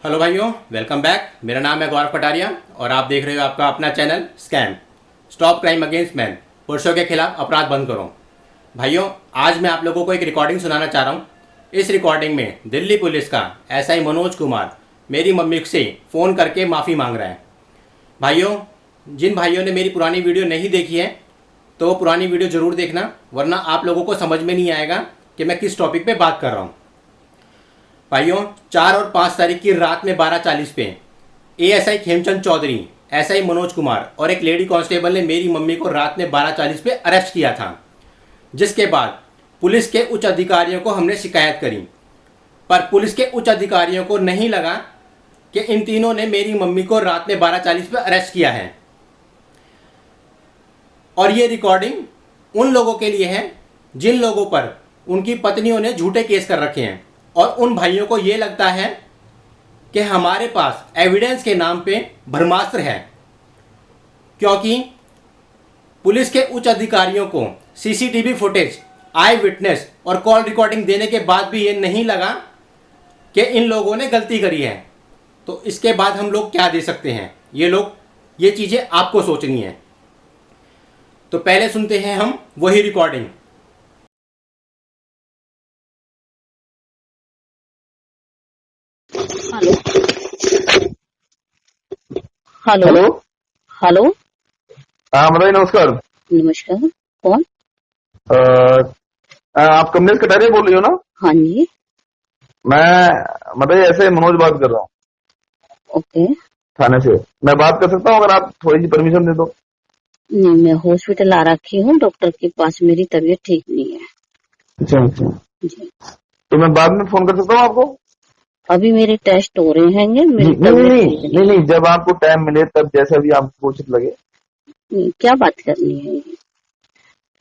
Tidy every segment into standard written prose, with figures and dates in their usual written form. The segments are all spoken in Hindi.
हेलो भाइयों, वेलकम बैक। मेरा नाम है गौरव कटारिया और आप देख रहे हो आपका अपना channel scam stop crime against man. पुरुषों के खिलाफ अपराध बंद करो। भाइयों, आज मैं आप लोगों को एक रिकॉर्डिंग सुनाना चाह रहा हूँ। इस रिकॉर्डिंग में दिल्ली पुलिस का एसआई मनोज कुमार मेरी मम्मी से फ़ोन करके माफ़ी मांग रहा है। भाइयों, जिन भाइयों ने मेरी पुरानी वीडियो नहीं देखी है तो पुरानी वीडियो ज़रूर देखना, वरना आप लोगों को समझ में नहीं आएगा कि मैं किस टॉपिक पे बात कर रहा हूँ। भाइयों, 4 और 5 तारीख की रात में 12:40 पे एएसआई खेमचंद चौधरी, एसआई मनोज कुमार और एक लेडी कांस्टेबल ने मेरी मम्मी को रात में 12:40 पे अरेस्ट किया था। जिसके बाद पुलिस के उच्च अधिकारियों को हमने शिकायत करी, पर पुलिस के उच्च अधिकारियों को नहीं लगा कि इन तीनों ने मेरी मम्मी को रात में 12:40 पे अरेस्ट किया है। और ये रिकॉर्डिंग उन लोगों के लिए है जिन लोगों पर उनकी पत्नियों ने झूठे केस कर रखे हैं, और उन भाइयों को ये लगता है कि हमारे पास एविडेंस के नाम पे ब्रह्मास्त्र है, क्योंकि पुलिस के उच्च अधिकारियों को सीसीटीवी फुटेज, आई विटनेस और कॉल रिकॉर्डिंग देने के बाद भी ये नहीं लगा कि इन लोगों ने गलती करी है। तो इसके बाद हम लोग क्या दे सकते हैं? ये चीज़ें आपको सोचनी है। तो पहले सुनते हैं हम वही recording. Hello hello hello. Hello. हाँ बताइए, नमस्कार। नमस्कार। कौन? अ, आप कमलेश कटारिया बोल रही हो ना? हाँ जी। मैं बताइए, ऐसे मनोज बात कर रहा हूँ ओके। थाने से। मैं बात कर सकता हूँ अगर आप थोड़ी सी परमिशन दे दो? नहीं, मैं हॉस्पिटल आ रखी हूँ डॉक्टर के पास, मेरी तबीयत ठीक नहीं है। अच्छा अच्छा। जी। तो मैं बाद में फोन कर सकता हूँ आपको? अभी मेरे टेस्ट हो रहे हैं, नहीं मेरी नहीं तबीयत नहीं ठीक नहीं नहीं, जब आपको टाइम मिले तब जैसा भी आपको उचित लगे। नहीं। क्या बात करनी है?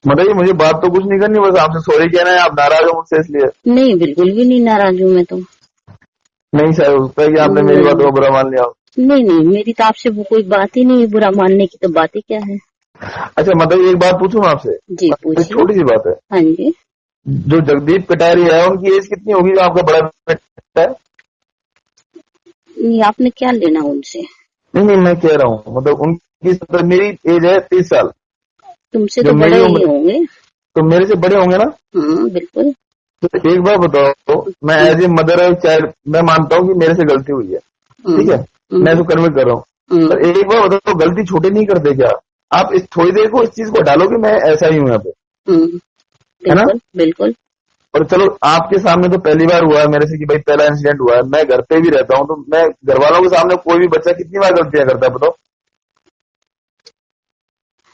बताइए, मुझे बात तो कुछ नहीं करनी, बस आपसे सॉरी कहना है। आप नाराज हो मुझसे इसलिए? नहीं, बिल्कुल भी नहीं नाराज हूँ मैं तो। नहीं सर, हो सकता है कि आपने मेरी बातों को बुरा मान लिया हो। नहीं नहीं, मेरी तो आपसे वो कोई बात ही नहीं, बुरा मानने की तो बात ही क्या है। अच्छा, मतलब एक बात पूछूं आपसे? जी पूछिए। छोटी सी बात है। हाँ जी। जो जगदीप कटारिया है उनकी एज कितनी होगी, जो आपका बड़ा बेटा है? नहीं, आपने क्या लेना उनसे? नहीं नहीं, मैं कह रहा हूँ मतलब उनकी मेरी एज है 30 साल। तुमसे जो तो बड़े मेरी ही उम्र, होंगे। तो मेरे से बड़े होंगे ना? हाँ बिल्कुल। तो एक बार बताओ, मैं एज ए मदर और चाइल्ड मैं मानता हूँ कि मेरे से गलती हुई है, ठीक है, मैं इसको कन्वे कर रहा हूँ। पर एक बार बताओ, गलती छोटे नहीं करते क्या? आप इस थोड़ी देर को इस चीज को डालो कि मैं ऐसा ही हूँ यहाँ पे, है ना? बिल्कुल बिल्कुल। और चलो, आपके सामने तो पहली बार हुआ है मेरे से कि भाई पहला इंसिडेंट हुआ है। मैं घर पे भी रहता हूँ, तो मैं घर वालों के सामने कोई भी बच्चा कितनी बार गलतियां करता है बताओ?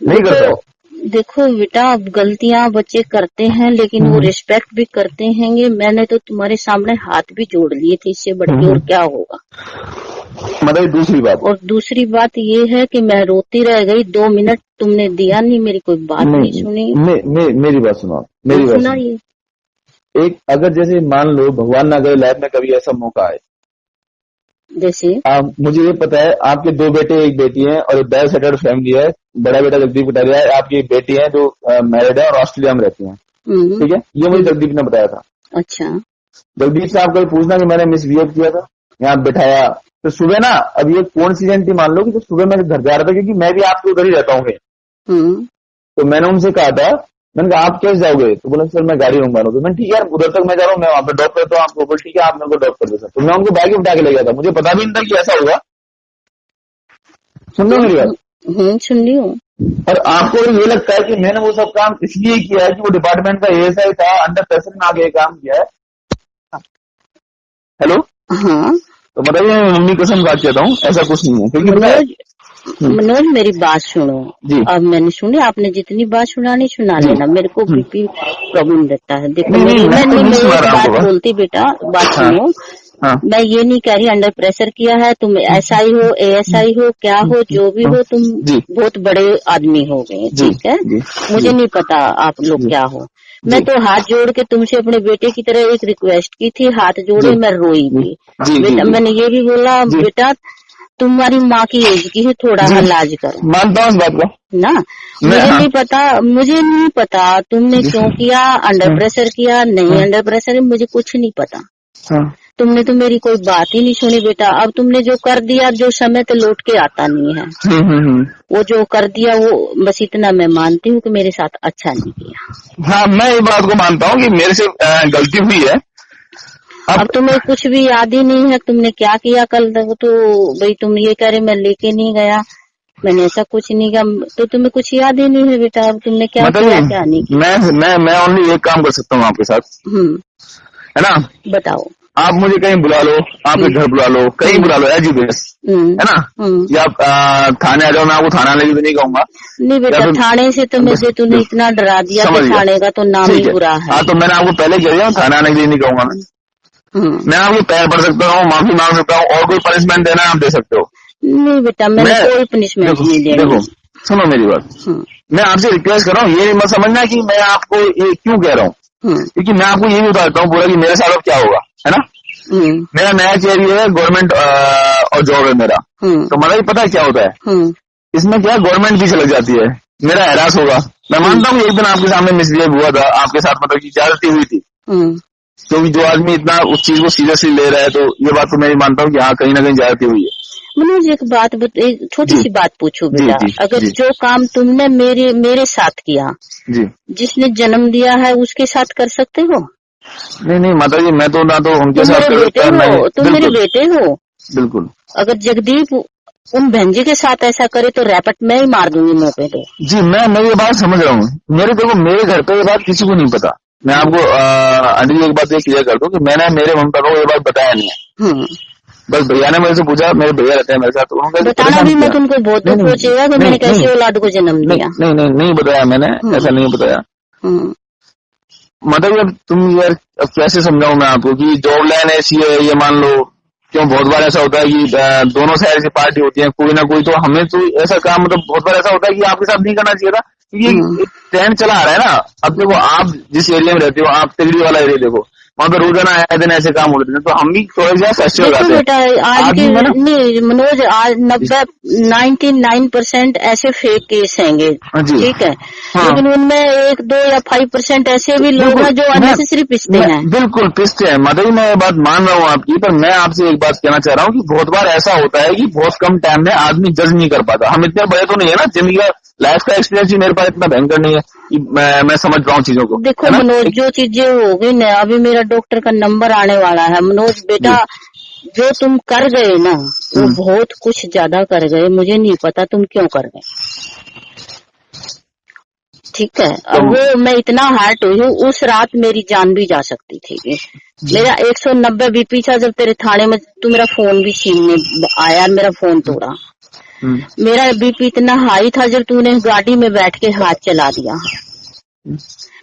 नहीं करता हो? देखो बेटा, अब गलतियां बच्चे करते हैं लेकिन वो रिस्पेक्ट भी करते हैं। मैंने तो तुम्हारे सामने हाथ भी जोड़ लिए थे, इससे बढ़ के और क्या होगा? मतलब दूसरी बात, और दूसरी बात ये है कि मैं रोती रह गई, 2 मिनट तुमने दिया नहीं, मेरी कोई बात नहीं सुनी। मेरी बात सुनो, मेरी बात सुनो। सुनाइए। एक अगर जैसे मान लो भगवान ना करे लाइफ में कभी ऐसा मौका आए, जैसे मुझे ये पता है आपके 2 बेटे एक बेटी है और एक वेल सेटल्ड फैमिली है। बड़ा बेटा जगदीप कटारिया है, आपकी एक बेटी है जो मैरिड है और ऑस्ट्रेलिया में रहती है, ठीक है? ये मुझे जगदीप ने बताया था। अच्छा। जगदीप से आप कभी पूछना कि मैंने मिसबिहेव किया था, यहाँ बिठाया? तो सुबह ना, अब ये कोइंसिडेंटली मान लो कि तो सुबह मैं घर जा रहा था, क्योंकि मैं भी आपके उधर ही रहता हूँ। तो मैंने उनसे कहा था, मैंने कहा आप कैसे जाओगे? तो बोला सर मैं गाड़ी मंगवा रहा हूँ। तो मैंने ठीक है उधर तक मैं जा रहा हूँ, मैं वहाँ पे ड्रॉप करता हूँ आपको। बोल ठीक है, आप मेरे को ड्रॉप कर दो सर। तो मैं उनको बाइक में बिठा के ले गया था, मुझे पता भी नहीं था कि ऐसा होगा। सुन लो मेरी बात। सुन रही हूँ। और आपको ये लगता है कि मैंने वो सब काम इसलिए किया है कि वो डिपार्टमेंट का एएसआई था, अंडर प्रेशर में आगे काम किया है? हेलो। हाँ। तो बताइए, मम्मी कसम बात कहता हूँ, ऐसा कुछ नहीं है। क्योंकि मनोज मेरी बात सुनो। जी। अब मैंने सुनी, आपने जितनी बात सुनानी सुना लेना, मेरे को बीपी प्रॉब्लम रहता है। देखो नहीं, मेरी मैं तो नहीं मैं सुना एक रहा बात आपको। बोलती बेटा, बात हाँ, सुनो। हाँ। मैं ये नहीं कह रही अंडर प्रेशर किया है, तुम एसआई हो, एएसआई हो, क्या हो, जो भी हो, तुम जी बहुत बड़े आदमी हो गए, जी ठीक है। जी मुझे नहीं पता आप लोग जी क्या हो। मैं जी तो हाथ जोड़ के तुमसे अपने बेटे की तरह एक रिक्वेस्ट की थी, हाथ जोड़े, जी मैं रोई भी। जी जी बेटा जी मैंने ये भी बोला, जी बेटा तुम्हारी माँ की एज की है, थोड़ा जी, इलाज करो मानता हूँ इस बात को ना। मैं। हाँ मुझे नहीं पता तुमने जी, क्यों किया, अंडर हाँ प्रेशर किया नहीं, हाँ अंडर प्रेशर मुझे कुछ नहीं पता। हाँ तुमने तो मेरी कोई बात ही नहीं सुनी बेटा। अब तुमने जो कर दिया, जो समय तो लौट के आता नहीं है। वो जो कर दिया वो बस इतना मैं मानती हूँ कि मेरे साथ अच्छा नहीं किया। हाँ, मैं ये बात को मानता हूँ कि मेरे से गलती हुई है। अब तुम्हें कुछ भी याद ही नहीं है तुमने क्या किया कल तक। तो भाई तुम ये कह रहे मैं लेके नहीं गया, मैंने ऐसा कुछ नहीं किया, तो तुम्हें कुछ याद ही नहीं है बेटा। अब तुमने क्या किया क्या नहीं किया। मैं ओनली एक काम कर सकता हूँ आपके साथ, है ना? बताओ। आप मुझे कहीं बुला लो, आपके घर बुला लो, कहीं बुला लो, एजुकेस, है ना? या आप थाने आ जाओ, मैं आपको थाना लेके भी नहीं कहूंगा। नहीं बेटा, थाने से तो मुझे तूने इतना डरा दिया कि थाने का तो नाम ही बुरा है। हाँ, तो मैंने आपको पहले कह दिया, थाना आने के लिए नहीं कहूंगा मैं आपके पैर पड़ सकता हूँ, माफी मांग सकता हूँ, और कोई पनिशमेंट देना है आप दे सकते हो। नहीं बेटा, मैंने कोई पनिशमेंट नहीं देनी। देखो, सुनो मेरी बात, मैं आपसे रिक्वेस्ट कर रहा हूँ, ये मत समझना कि मैं आपको ये क्यों कह रहा हूँ, क्योंकि मैं आपको ये भी बताता हूँ पूरा कि मेरे साथ अब क्या होगा, है ना? मेरा नया चेहरा है, गवर्नमेंट और जॉब है मेरा, तो मतलब पता है क्या होता है इसमें, क्या गवर्नमेंट पीछे लग जाती है, मेरा हैरास होगा। मैं मानता हूँ एक दिन आपके सामने मिसबिहेव हुआ था, आपके साथ मतलब की ज्यादती हुई थी, क्योंकि जो आदमी इतना उस चीज को सीरियसली ले रहा है, तो ये बात तो मैं मानता हूँ कि हाँ कहीं ना कहीं ज्यादती हुई है। मनोज, एक छोटी सी बात पूछूं बेटा, अगर जो काम तुमने मेरे साथ किया, जिसने जन्म दिया है उसके साथ कर सकते हो? नहीं माता जी, मैं तो ना तो उनके साथ तुम मेरे बेटे हो। बिल्कुल। अगर जगदीप उन भंजी के साथ ऐसा करे तो रैपट मैं ही मार दूंगी मुंह पे। तो जी मैं ये बात समझ रहा हूँ। मेरे घर पे ये बात किसी को नहीं पता। मैं आपको आंटी एक बात ये क्लियर कर दूं कि मैंने मेरे मम्मी पापा को ये बात बताया नहीं है। बस भैया ने मेरे से पूछा, मेरे भैया रहते हैं मेरे साथ, तो उन्होंने बताना भी मत उनको, बहुत दुख पहुंचेगा कि मैंने कैसे औलाद को जन्म दिया। नहीं बताया मैंने, ऐसा नहीं बताया। मतलब अब तुम यार, अब कैसे समझाऊं मैं आपको कि जॉब लाइन ऐसी है, ये मान लो, क्यों बहुत बार ऐसा होता है कि दोनों साइड की पार्टी होती है, कोई ना कोई, तो हमें तो ऐसा काम, मतलब बहुत बार ऐसा होता है कि आपके साथ नहीं करना चाहिए था, क्योंकि ट्रेंड चला आ रहा है ना। अब देखो, आप जिस एरिया में रहते हो, आप तिगड़ी वाला एरिया देखो, वहाँ पे रोजाना आए दिन ऐसे काम होते हैं, तो हम भी थोड़ा सा फेस्टिवल आते हैं। बेटा, आज के नहीं मनोज, आज 99% ऐसे फेक केस हैंगे, ठीक है, लेकिन उनमें 1, 2 या 5% ऐसे भी लोग हैं जो अननेसेसरी पिसते हैं। बिल्कुल पिसते हैं, मतलब मैं ये बात मान रहा हूँ आपकी, पर मैं आपसे एक बात कहना चाह रहा हूँ कि बहुत बार ऐसा होता है कि बहुत कम टाइम में आदमी जज नहीं कर पाता। हम इतने बड़े तो नहीं है ना, जिंदगी का लाइफ का एक्सपीरियंस भी मेरे पास इतना भयंकर नहीं है कि मैं समझ रहा हूँ चीजों को। देखो मनोज, जो चीजें हो गई ना, अभी मेरा डॉक्टर का नंबर आने वाला है। मनोज बेटा, जो तुम कर गए ना, वो बहुत कुछ ज्यादा कर गए, मुझे नहीं पता तुम क्यों कर गए, ठीक है। अब वो मैं इतना हर्ट हुई हूँ, उस रात मेरी जान भी जा सकती थी। मेरा 190 बीपी था जब तेरे थाने में तू मेरा फोन भी छीनने आया, मेरा फोन तोड़ा। मेरा बीपी इतना हाई था जब तूने गाड़ी में बैठ के हाथ चला दिया।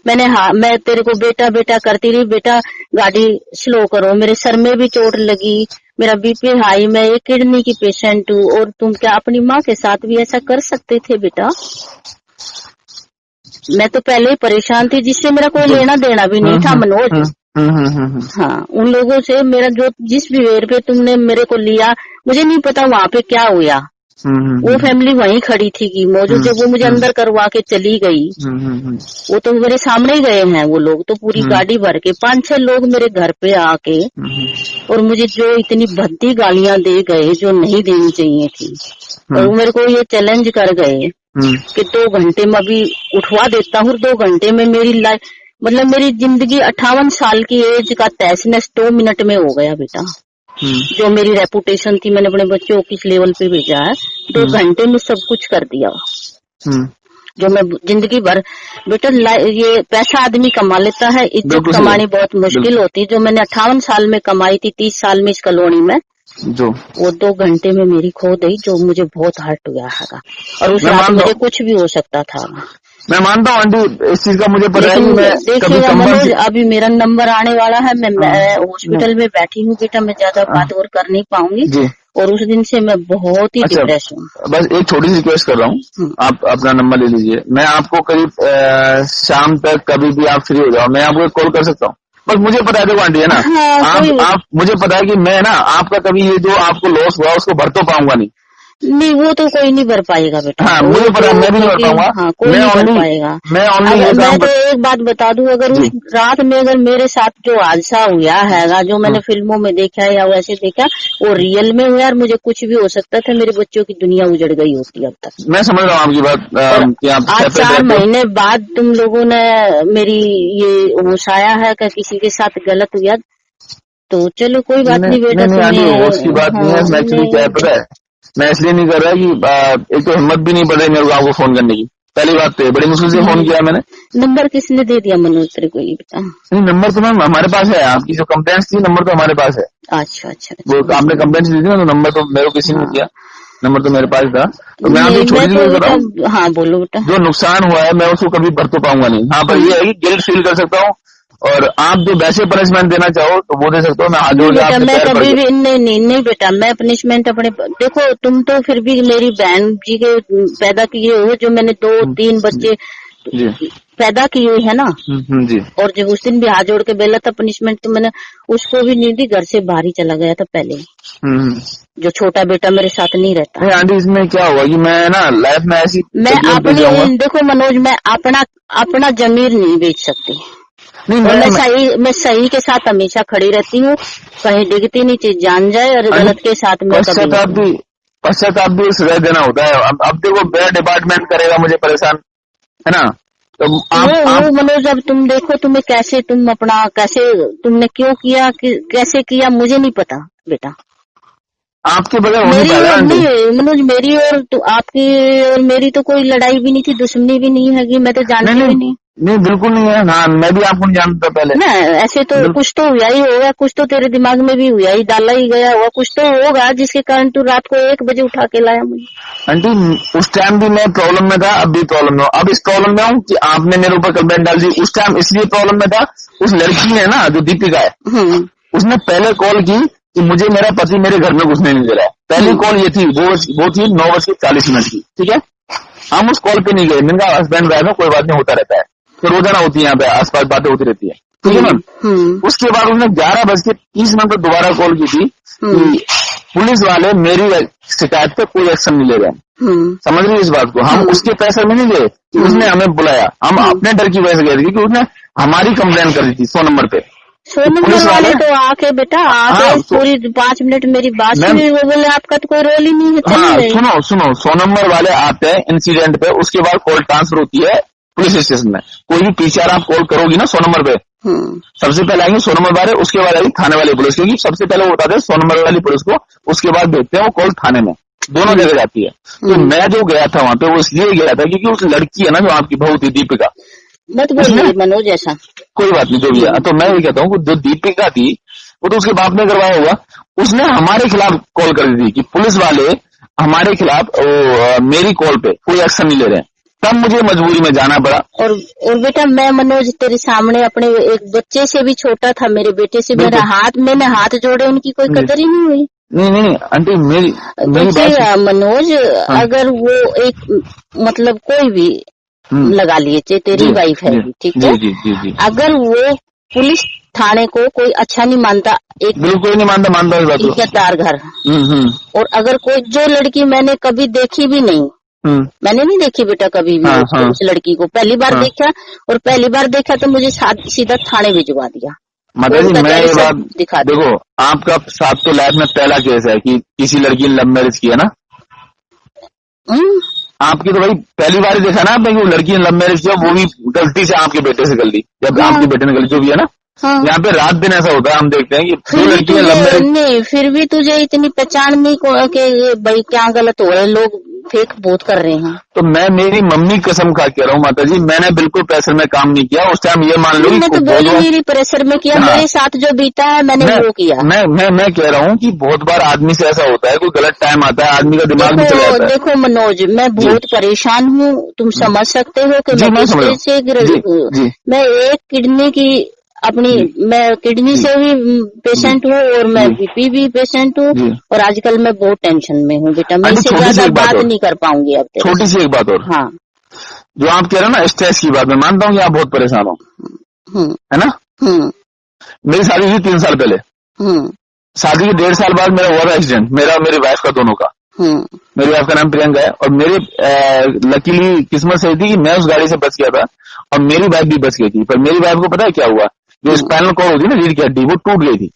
मैं तेरे को बेटा बेटा करती रही, बेटा गाड़ी स्लो करो। मेरे सर में भी चोट लगी, मेरा बीपी हाई, मैं एक किडनी की पेशेंट हूँ, और तुम क्या अपनी माँ के साथ भी ऐसा कर सकते थे बेटा? मैं तो पहले ही परेशान थी, जिससे मेरा कोई लेना देना भी नहीं था मनोज। हाँ, उन लोगों से मेरा जो जिस भी वेर पे तुमने मेरे को लिया, मुझे नहीं पता वहाँ पे क्या हुआ। वो फैमिली वहीं खड़ी थी कि मौजूद, जब वो मुझे अंदर करवा के चली गई, वो तो मेरे सामने ही गए हैं वो लोग, तो पूरी गाड़ी भर के 5-6 लोग मेरे घर पे आके, और मुझे जो इतनी भद्दी गालियां दे गए जो नहीं देनी चाहिए थी, और वो मेरे को ये चैलेंज कर गए कि 2 घंटे में अभी उठवा देता हूँ, 2 घंटे में मेरी लाइफ, मतलब मेरी जिंदगी 58 साल की एज का तहस-नहस 2 मिनट में हो गया बेटा। जो मेरी रेपुटेशन थी, मैंने अपने बच्चों को किस लेवल पे भेजा है, 2 घंटे में सब कुछ कर दिया। जो मैं जिंदगी भर बेटा, ये पैसा आदमी कमा लेता है, इज्जत कमानी बहुत मुश्किल होती है। जो मैंने 58 साल में कमाई थी, 30 साल में इस कॉलोनी में, जो वो 2 घंटे में मेरी खो गई, जो मुझे बहुत हर्ट हुआ है। और उस रात मुझे कुछ भी हो सकता था। मैं मानता हूँ आंटी, इस चीज का मुझे पता है कि मैं देखिएगा मनोज, अभी मेरा नंबर आने वाला है, मैं हॉस्पिटल में बैठी हूँ बेटा, मैं ज्यादा बात और कर नहीं पाऊंगी, और उस दिन से मैं बहुत ही डिप्रेस हूँ। बस एक छोटी सी रिक्वेस्ट कर रहा हूँ, आप अपना नंबर ले लीजिए, मैं आपको करीब शाम तक कभी भी आप फ्री हो जाओ, मैं आपको कॉल कर सकता हूँ। बस मुझे पता है, देखो आंटी है ना, आप मुझे पता है कि मैं ना आपका कभी ये जो आपको लॉस हुआ उसको भर तो पाऊंगा नहीं, नहीं वो तो कोई नहीं भर पाएगा बेटा। हाँ मुझे पता, मैं भी नहीं भर पाऊंगा। हाँ कोई नहीं भर पाएगा। मैं तो एक बात बता दूं, अगर उस रात में अगर मेरे साथ जो हादसा हुआ है, जो मैंने फिल्मों में देखा है या वैसे देखा, वो रियल में हुआ और मुझे कुछ भी हो सकता था, मेरे बच्चों की दुनिया उजड़ गई होती अब तक। मैं समझ रहा हूँ आपकी बात। आज 4 महीने बाद तुम लोगों ने मेरी ये होशाया है कि किसी के साथ गलत हुआ, तो चलो कोई बात नहीं बेटा। नहीं उसकी बात नहीं है। मैं एक्चुअली क्या है पता है, मैं इसलिए नहीं कर रहा कि एक तो हिम्मत भी नहीं पड़ रही मेरे को आपको फोन करने की। पहली बात तो बड़ी मुश्किल से फोन किया मैंने। नंबर किसने दे दिया मनोज तेरे को, ये बता। नहीं नंबर तो मैम हमारे पास है, आपकी जो कंप्लेंट्स थी नंबर तो हमारे पास है। अच्छा अच्छा, वो आपने कंप्लेंट्स दी थी ना, तो नंबर तो मेरे को किसी ने दिया, नंबर तो मेरे पास था। तो मैं आपको छोटी सी बात बताऊं, हाँ बोलो बेटा। जो नुकसान हुआ है मैं उसको कभी भर तो पाऊंगा नहीं। हाँ पर ये है कि गिल्ट फील कर सकता हूँ, और आप जो वैसे पनिशमेंट देना चाहो तो वो दे सकते हो। मैं हाथ जोड़ के आपके पैर पड़ गया। नहीं बेटा, मैं पनिशमेंट अपने, देखो तुम तो फिर भी मेरी बहन जी के पैदा किए हो, जो मैंने 2-3 बच्चे पैदा किए हुए है ना जी। और जब उस दिन भी हाथ जोड़ के बेला था, पनिशमेंट तो मैंने उसको भी नहीं दी, घर से बाहर ही चला गया था पहले। जो छोटा बेटा मेरे साथ नहीं रहता। नहीं आंटी इसमें क्या हुआ कि मैं ना लाइफ में ऐसी, मैं अपनी, देखो मनोज, मैं अपना जमीर नहीं बेच सकती। नहीं मैं सही के साथ हमेशा खड़ी रहती हूँ, कहीं डिगती नहीं चीज जान जाए, और गलत के साथ में पश्चाताप भी सजा देना होता है। अब देखो मेरा डिपार्टमेंट करेगा मुझे परेशान, है ना। तो वो मनोज, अब तुम देखो तुम्हें कैसे, कैसे तुमने क्यों किया, कैसे किया मुझे नहीं पता बेटा। आपके बगैर नहीं मनोज, मेरी और आपकी और मेरी तो कोई लड़ाई भी नहीं थी, दुश्मनी भी नहीं है, मैं तो जानती भी नहीं। नहीं बिल्कुल नहीं है। हाँ मैं भी आपको नहीं जानता पहले ना, ऐसे तो कुछ तो हुआ ही होगा, कुछ तो तेरे दिमाग में भी हुआ ही, डाला ही गया होगा, कुछ तो होगा जिसके कारण तू रात को 1 बजे उठा के लाया मुझे। आंटी उस टाइम भी मैं प्रॉब्लम में था, अब भी प्रॉब्लम में हूँ। अब इस प्रॉब्लम में हूँ कि आपने मेरे ऊपर कंप्लेंट डाल दी। उस टाइम इसलिए प्रॉब्लम में था, उस लड़की ने ना, जो दीपिका है, उसने पहले कॉल की कि मुझे मेरा पति मेरे घर में घुसने नहीं दे रहा है। पहली कॉल ये थी, वो थी 9:40 की, ठीक है। हम उस कॉल पे नहीं गए, मैंने कहा हस्बैंड वाइफ में कोई बात नहीं, होता रहता है, तो रोजाना होती है यहाँ पे आसपास बातें होती रहती है, ठीक है मैम। उसके बाद उसने 11:30 पर दोबारा कॉल की थी कि पुलिस वाले मेरी शिकायत पे कोई एक्शन नहीं ले रहे। समझ रही है इस बात को। हम उसके पैसे में नहीं गए कि उसने हमें बुलाया, हम अपने डर की वजह से गए थे, क्योंकि उसने हमारी कंप्लेन कर दी थी 100 नंबर पे। पुलिस वाले तो आके बेटा पूरी 5 मिनट मेरी बात सुनी, वो बोले आपका तो कोई रोल ही नहीं है। हाँ सुनो 100 नंबर वाले आते हैं इंसिडेंट पे, उसके बाद कॉल ट्रांसफर होती है पुलिस स्टेशन में। कोई भी पीसीआर आप कॉल करोगी ना 100 नंबर पे, सबसे पहले आएंगे 100 नंबर वाले, उसके बाद आएगी थाने वाली पुलिस, क्योंकि सबसे पहले वो बताते हैं 100 नंबर वाली पुलिस को, उसके बाद भेजते हैं वो कॉल थाने में, दोनों जगह जाती है। तो मैं जो गया था वहां पे वो इसलिए गया था क्योंकि उस लड़की है ना जो आपकी बहू थी दीपिका, मत बोलिए मनोज ऐसा, कोई बात नहीं जो भी है। तो मैं ये कहता हूँ जो दीपिका थी वो तो उसके बाप ने करवाया होगा, उसने हमारे खिलाफ कॉल कर दी थी कि पुलिस वाले हमारे खिलाफ मेरी कॉल पे कोई एक्शन नहीं ले रहे हैं, तब मुझे मजबूरी में जाना पड़ा। और बेटा मैं मनोज तेरे सामने अपने एक बच्चे से भी छोटा था, मेरे बेटे से मैंने हाथ जोड़े, उनकी कोई कदर ही नहीं हुई। नहीं आंटी मेरी मनोज, अगर वो एक मतलब कोई भी लगा लिए, तेरी वाइफ है, ठीक है, अगर वो पुलिस थाने को कोई अच्छा नहीं मानता, एक बिल्कुल नहीं मानता इज्जतदार घर, और अगर कोई जो लड़की मैंने कभी देखी भी नहीं, मैंने नहीं देखी बेटा कभी भी उस लड़की को, पहली बार देखा, और पहली बार देखा तो मुझे सीधा थाने भिजवा दिया। माता जी मैं ये बात दिखा, देखो आपका साथ तो लाइफ में पहला केस है कि किसी लड़की ने लव मैरिज किया ना, आपकी तो भाई पहली बार ही देखा ना आपने कि वो लड़की ने लव मैरिज किया, वो भी गलती से आपके बेटे से कर ली, जब आपके बेटे ने गलती जो भी है ना, यहाँ पे रात दिन ऐसा होता है, हम देखते हैं कि वो लड़की ने लव मैरिज। नहीं फिर भी तुझे इतनी पहचान नहीं कि भाई क्या गलत हो रहा है, लोग फेक बहुत कर रहे हैं। तो मैं मेरी मम्मी कसम खा के रहा हूँ माता जी, मैंने बिल्कुल प्रेशर में काम नहीं किया उस टाइम, ये मान लो मैं तो बोली मेरी प्रेशर में किया, मेरे साथ जो बीता है मैंने वो किया। मैं कह रहा हूँ कि बहुत बार आदमी से ऐसा होता है, कोई गलत टाइम आता है, आदमी का दिमाग भी चला जाता है। देखो मनोज, मैं बहुत परेशान हूँ, तुम समझ सकते हो कि मैं एक किडनी की मैं किडनी से भी पेशेंट हूँ, और मैं बीपी भी पेशेंट हूँ, और आजकल मैं बहुत टेंशन में हूँ बेटा, मैं इससे ज्यादा बात नहीं कर पाऊंगी अब। छोटी सी एक बात और, हाँ, जो आप कह रहे हो ना स्ट्रेस की बात, मैं मानता हूँ कि आप बहुत परेशान हो, है ना। मेरी शादी हुई 3 साल पहले, शादी के 1.5 साल बाद मेरा हुआ था एक्सीडेंट, मेरा मेरी वाइफ का दोनों का, मेरी वाइफ का नाम प्रियंका है, और मेरे लकीली किस्मत सही थी कि मैं उस गाड़ी से बच गया था और मेरी वाइफ भी बच गई थी। पर मेरी वाइफ को पता है क्या हुआ, जो स्पाइनल कॉर्ड होती है ना, रीढ़ की हड्डी, वो टूट गई थी,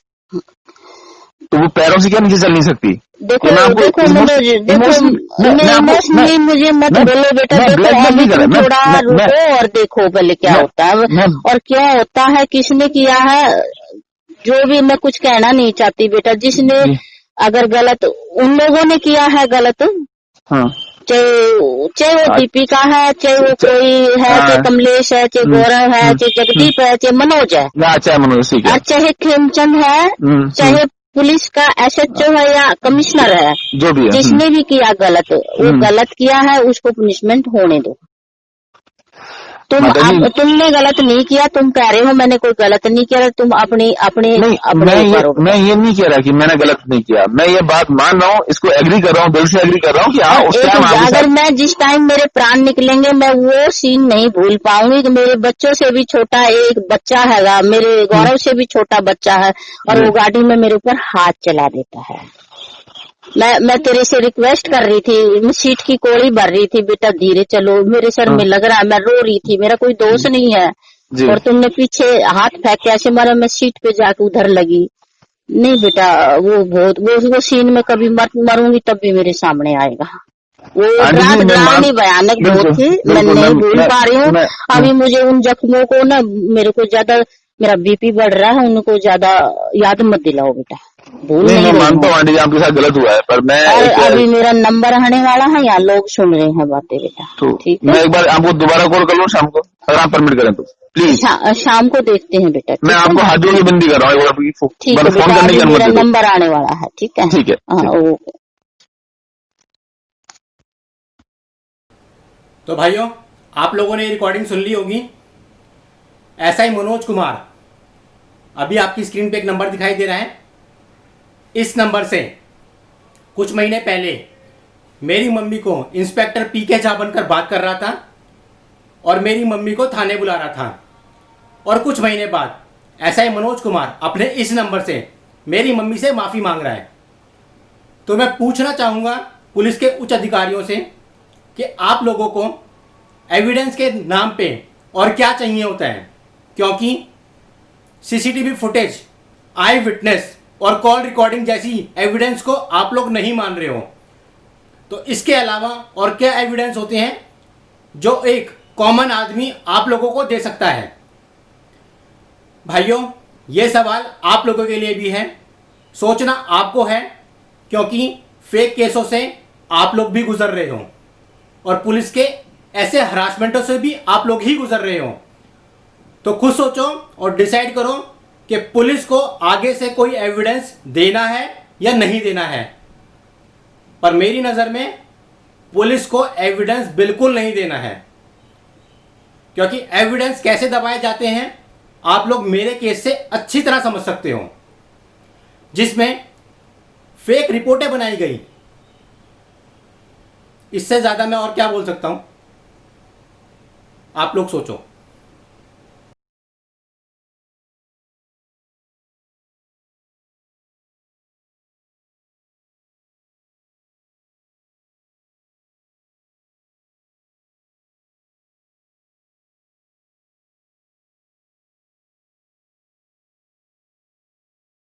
तो वो पैरों से क्या नीचे चल नहीं सकती। देखो देखो इमोशनली मुझे मत बोलो बेटा। देखो अभी तुम थोड़ा रुको और देखो पहले क्या होता है और क्या होता है, किसने किया है, जो भी मैं कुछ कहना नहीं चाहती बेटा। जिसने अगर गलत, उन लोगों ने किया है गलत, चाहे वो दीपिका है, चाहे वो कोई है, चाहे कमलेश है, चाहे गौरव है, चाहे जगदीप है, चाहे मनोज है, चाहे खेमचंद है, चाहे पुलिस का SHO है या कमिश्नर है, जो भी है, जिसने भी किया गलत, वो गलत किया है, उसको पनिशमेंट होने दो। तुमने गलत नहीं किया, तुम कह रहे हो मैंने कोई गलत नहीं किया, तुम अपने मैं ये नहीं कह रहा कि मैंने गलत नहीं किया, मैं ये बात मान रहा हूँ, इसको एग्री कर रहा हूँ, दिल से एग्री कर रहा हूँ कि हाँ उस टाइम अगर मैं जिस टाइम मेरे प्राण निकलेंगे मैं वो सीन नहीं भूल पाऊंगी कि मेरे बच्चों से भी छोटा एक बच्चा है, मेरे गौरव से भी छोटा बच्चा है, और वो गाड़ी में मेरे ऊपर हाथ चला देता है। मैं तेरे से रिक्वेस्ट कर रही थी, मैं सीट की कोड़ी भर रही थी, बेटा धीरे चलो, मेरे सर में लग रहा है, मैं रो रही थी, मेरा कोई दोष नहीं है, और तुमने पीछे हाथ फेंक के ऐसे मारा, मैं सीट पे जाके उधर लगी। नहीं बेटा, वो सीन में कभी मरूंगी तब भी मेरे सामने आएगा। वो रात डरावनी भयानक बहुत थी, मैं नहीं भूल पा रही हूँ। अभी मुझे उन जख्मों को ना, मेरे को ज्यादा, मेरा BP बढ़ रहा है, उनको ज्यादा याद मत दिलाओ बेटा, भूल नहीं मानता हूँ आंटी जी आपके साथ गलत हुआ है, पर मैं अभी मेरा नंबर आने वाला है, यहाँ लोग सुन रहे हैं बातें बेटा, ठीक है। मैं एक बार आपको दोबारा कॉल कर लूँ शाम को, अगर आप परमिट करें तो प्लीज। शाम को देखते हैं बेटा, मैं आपको हाथ जोड़ के विनती कर रहा हूँ, ठीक है बेटा, अभी मेरा नंबर आने वाला है, ठीक है, ठीक है, ओके। तो भाइयों, आप लोगों ने ये रिकॉर्डिंग सुन ली होगी। SI मनोज कुमार, अभी आपकी स्क्रीन पे एक नंबर दिखाई दे रहा है, इस नंबर से कुछ महीने पहले मेरी मम्मी को इंस्पेक्टर PK झा बनकर बात कर रहा था और मेरी मम्मी को थाने बुला रहा था, और कुछ महीने बाद SI मनोज कुमार अपने इस नंबर से मेरी मम्मी से माफ़ी मांग रहा है। तो मैं पूछना चाहूँगा पुलिस के उच्च अधिकारियों से कि आप लोगों को एविडेंस के नाम पे और क्या चाहिए होता है, क्योंकि CCTV फुटेज, आई विटनेस और कॉल रिकॉर्डिंग जैसी एविडेंस को आप लोग नहीं मान रहे हो, तो इसके अलावा और क्या एविडेंस होते हैं जो एक कॉमन आदमी आप लोगों को दे सकता है। भाइयों, ये सवाल आप लोगों के लिए भी है, सोचना आपको है, क्योंकि फेक केसों से आप लोग भी गुजर रहे हो और पुलिस के ऐसे हरासमेंटों से भी आप लोग ही गुजर रहे हो। तो खुद सोचो और डिसाइड करो कि पुलिस को आगे से कोई एविडेंस देना है या नहीं देना है। पर मेरी नज़र में पुलिस को एविडेंस बिल्कुल नहीं देना है, क्योंकि एविडेंस कैसे दबाए जाते हैं आप लोग मेरे केस से अच्छी तरह समझ सकते हो, जिसमें फेक रिपोर्टें बनाई गई। इससे ज़्यादा मैं और क्या बोल सकता हूं, आप लोग सोचो।